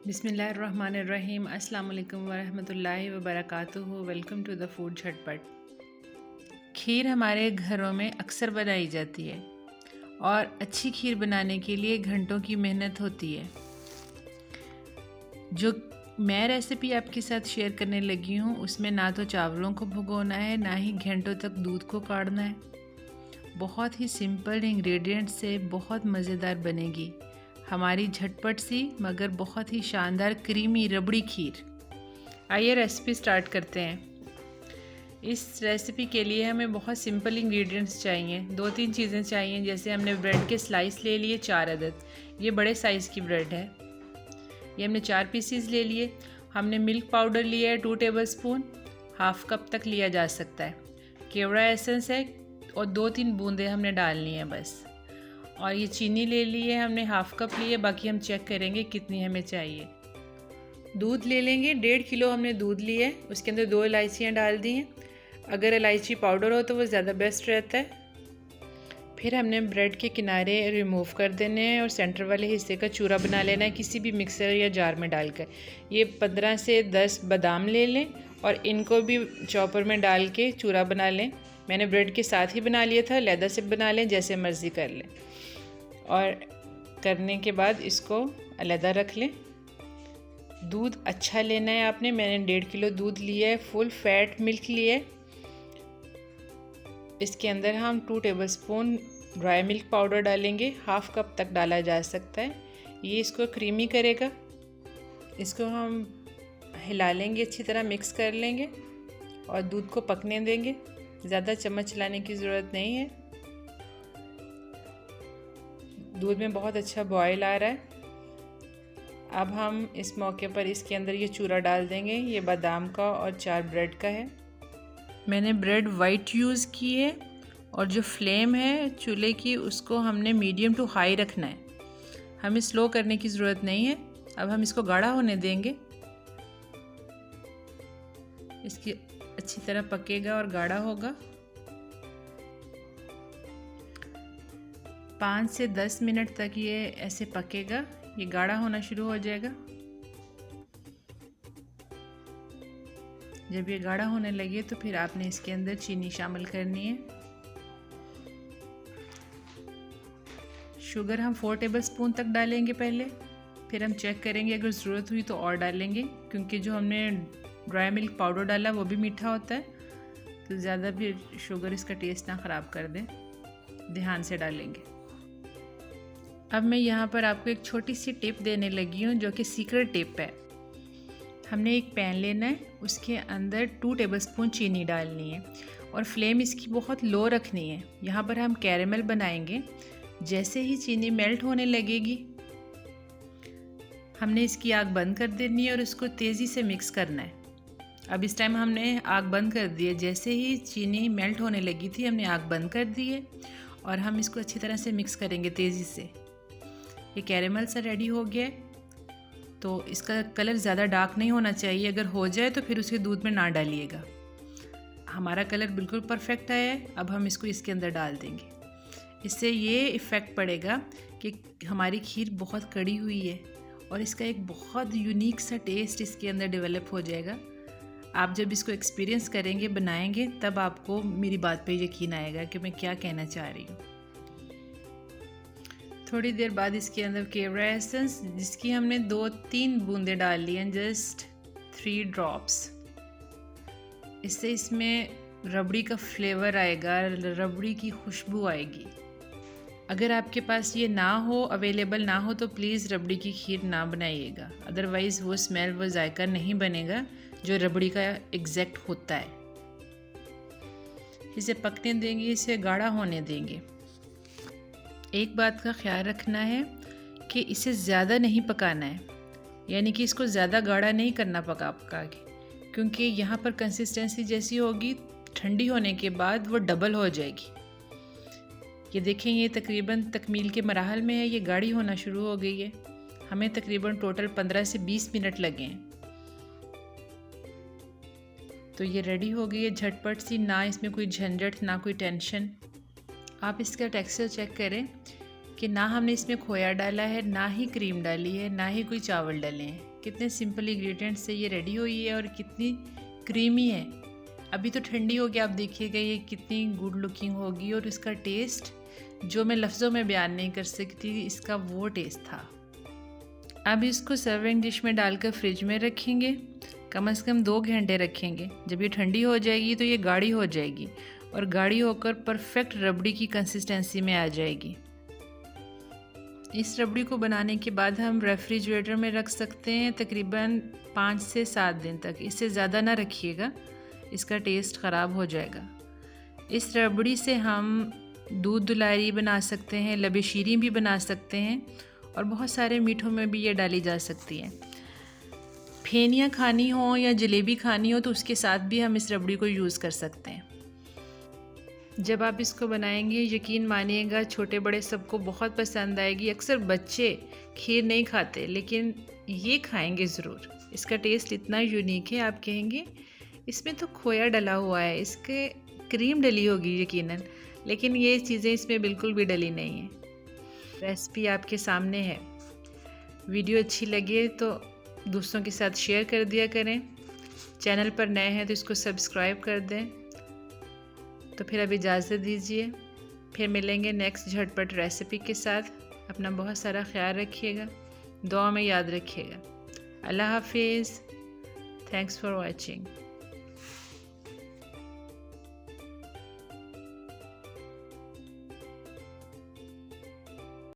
बिस्मिल्लाहिर्रहमानिर्रहीम। अस्सलाम वालेकुम वरहमतुल्लाहि वबरकातुहू। वेलकम टू द फूड झटपट। खीर हमारे घरों में अक्सर बनाई जाती है और अच्छी खीर बनाने के लिए घंटों की मेहनत होती है। जो मैं रेसिपी आपके साथ शेयर करने लगी हूँ उसमें ना तो चावलों को भिगोना है, ना ही घंटों तक दूध को काढ़ना है। बहुत ही सिंपल इंग्रेडिएंट से बहुत मज़ेदार बनेगी हमारी झटपट सी मगर बहुत ही शानदार क्रीमी रबड़ी खीर। आइए रेसिपी स्टार्ट करते हैं। इस रेसिपी के लिए हमें बहुत सिंपल इंग्रेडिएंट्स चाहिए। 2-3 चीज़ें चाहिए। जैसे हमने ब्रेड के स्लाइस ले लिए 4 अदद। ये बड़े साइज़ की ब्रेड है। ये हमने 4 पीसीज ले लिए। हमने मिल्क पाउडर लिया है 2 टेबलस्पून, हाफ कप तक लिया जा सकता है। केवड़ा एसेंस है और 2-3 बूंदें हमने डालनी है बस। और ये चीनी ले ली है हमने, हाफ कप लिए, बाकी हम चेक करेंगे कितनी हमें चाहिए। दूध ले लेंगे, 1.5 किलो हमने दूध लिया है। उसके अंदर 2 इलायचियाँ डाल दी हैं। अगर इलायची पाउडर हो तो वो ज़्यादा बेस्ट रहता है। फिर हमने ब्रेड के किनारे रिमूव कर देने हैं और सेंटर वाले हिस्से का चूरा बना लेना है किसी भी मिक्सर या जार में डालकर। ये 15 से 10 बादाम ले लें और इनको भी चॉपर में डाल के चूरा बना लें। मैंने ब्रेड के साथ ही बना लिया था, लैदा से बना लें, जैसे मर्ज़ी कर लें। और करने के बाद इसको अलग रख लें। दूध अच्छा लेना है आपने। मैंने 1.5 किलो दूध लिया है, फुल फैट मिल्क लिया है। इसके अंदर हम 2 टेबलस्पून ड्राई मिल्क पाउडर डालेंगे, हाफ कप तक डाला जा सकता है। ये इसको क्रीमी करेगा। इसको हम हिला लेंगे, अच्छी तरह मिक्स कर लेंगे और दूध को पकने देंगे। ज़्यादा चम्मच चलाने की ज़रूरत नहीं है। दूध में बहुत अच्छा बॉयल आ रहा है। अब हम इस मौके पर इसके अंदर ये चूरा डाल देंगे। ये बादाम का और 4 ब्रेड का है। मैंने ब्रेड वाइट यूज़ की है और जो फ्लेम है चूल्हे की उसको हमने मीडियम टू हाई रखना है। हमें स्लो करने की ज़रूरत नहीं है। अब हम इसको गाढ़ा होने देंगे। इसकी अच्छी तरह पकेगा और गाढ़ा होगा। 5 से 10 मिनट तक ये ऐसे पकेगा। ये गाढ़ा होना शुरू हो जाएगा। जब ये गाढ़ा होने लगे तो फिर आपने इसके अंदर चीनी शामिल करनी है। शुगर हम 4 टेबलस्पून तक डालेंगे पहले, फिर हम चेक करेंगे, अगर ज़रूरत हुई तो और डालेंगे, क्योंकि जो हमने ड्राई मिल्क पाउडर डाला वो भी मीठा होता है, तो ज़्यादा भी शुगर इसका टेस्ट ना ख़राब कर दे। ध्यान से डालेंगे। अब मैं यहाँ पर आपको एक छोटी सी टिप देने लगी हूँ जो कि सीक्रेट टिप है। हमने एक पैन लेना है, उसके अंदर 2 टेबलस्पून चीनी डालनी है और फ्लेम इसकी बहुत लो रखनी है। यहाँ पर हम कैरेमल बनाएंगे। जैसे ही चीनी मेल्ट होने लगेगी हमने इसकी आग बंद कर देनी है और इसको तेज़ी से मिक्स करना है। अब इस टाइम हमने आग बंद कर दी है। जैसे ही चीनी मेल्ट होने लगी थी हमने आग बंद कर दी है और हम इसको अच्छी तरह से मिक्स करेंगे तेज़ी से। ये कैरेमल सा रेडी हो गया है। तो इसका कलर ज़्यादा डार्क नहीं होना चाहिए। अगर हो जाए तो फिर उसे दूध में ना डालिएगा। हमारा कलर बिल्कुल परफेक्ट आया है। अब हम इसको इसके अंदर डाल देंगे। इससे ये इफ़ेक्ट पड़ेगा कि हमारी खीर बहुत कड़ी हुई है और इसका एक बहुत यूनिक सा टेस्ट इसके अंदर डेवलप हो जाएगा। आप जब इसको एक्सपीरियंस करेंगे, बनाएंगे, तब आपको मेरी बात पे यकीन आएगा कि मैं क्या कहना चाह रही हूँ। थोड़ी देर बाद इसके अंदर केवड़ा एसेंस, जिसकी हमने 2-3 बूंदें डाल ली हैं, जस्ट 3 ड्रॉप्स। इससे इसमें रबड़ी का फ्लेवर आएगा, रबड़ी की खुशबू आएगी। अगर आपके पास ये ना हो, अवेलेबल ना हो, तो प्लीज़ रबड़ी की खीर ना बनाइएगा। अदरवाइज़ वो स्मेल, वो जायका नहीं बनेगा जो रबड़ी का एग्जैक्ट होता है। इसे पकने देंगे, इसे गाढ़ा होने देंगे। एक बात का ख्याल रखना है कि इसे ज़्यादा नहीं पकाना है, यानी कि इसको ज़्यादा गाढ़ा नहीं करना पका के, क्योंकि यहाँ पर कंसिस्टेंसी जैसी होगी ठंडी होने के बाद वो डबल हो जाएगी। ये देखें, ये तकरीबन तकमील के मराहल में है। ये गाढ़ी होना शुरू हो गई है। हमें तकरीबन टोटल 15 से 20 मिनट लगे हैं। तो ये रेडी हो गई है झटपट सी, ना इसमें कोई झंझट, ना कोई टेंशन। आप इसका टेक्सचर चेक करें कि ना हमने इसमें खोया डाला है, ना ही क्रीम डाली है, ना ही कोई चावल डाले हैं। कितने सिंपल इंग्रेडिएंट से ये रेडी हुई है और कितनी क्रीमी है। अभी तो ठंडी हो गया, आप देखिएगा ये कितनी गुड लुकिंग होगी और इसका टेस्ट जो मैं लफ्ज़ों में बयान नहीं कर सकती, इसका वो टेस्ट था। अब इसको सर्विंग डिश में डालकर फ्रिज में रखेंगे, कम से कम 2 घंटे रखेंगे। जब ये ठंडी हो जाएगी तो ये गाढ़ी हो जाएगी और गाढ़ी होकर परफेक्ट रबड़ी की कंसिस्टेंसी में आ जाएगी। इस रबड़ी को बनाने के बाद हम रेफ्रिजरेटर में रख सकते हैं तकरीबन 5 से 7 दिन तक। इससे ज़्यादा ना रखिएगा, इसका टेस्ट ख़राब हो जाएगा। इस रबड़ी से हम दूध दुलारी बना सकते हैं, लबे शीरी भी बना सकते हैं और बहुत सारे मीठों में भी ये डाली जा सकती है। फेनियाँ खानी हो या जलेबी खानी हो तो उसके साथ भी हम इस रबड़ी को यूज़ कर सकते हैं। जब आप इसको बनाएंगे यकीन मानिएगा छोटे बड़े सबको बहुत पसंद आएगी। अक्सर बच्चे खीर नहीं खाते लेकिन ये खाएंगे ज़रूर। इसका टेस्ट इतना यूनिक है, आप कहेंगे इसमें तो खोया डला हुआ है, इसके क्रीम डली होगी यकीनन, लेकिन ये चीज़ें इसमें बिल्कुल भी डली नहीं है। रेसिपी आपके सामने है। वीडियो अच्छी लगे तो दोस्तों के साथ शेयर कर दिया करें। चैनल पर नए हैं तो इसको सब्सक्राइब कर दें। तो फिर अब इजाज़त दीजिए, फिर मिलेंगे नेक्स्ट झटपट रेसिपी के साथ। अपना बहुत सारा ख्याल रखिएगा, दुआ में याद रखिएगा। अल्लाह हाफिज़। Thanks for watching.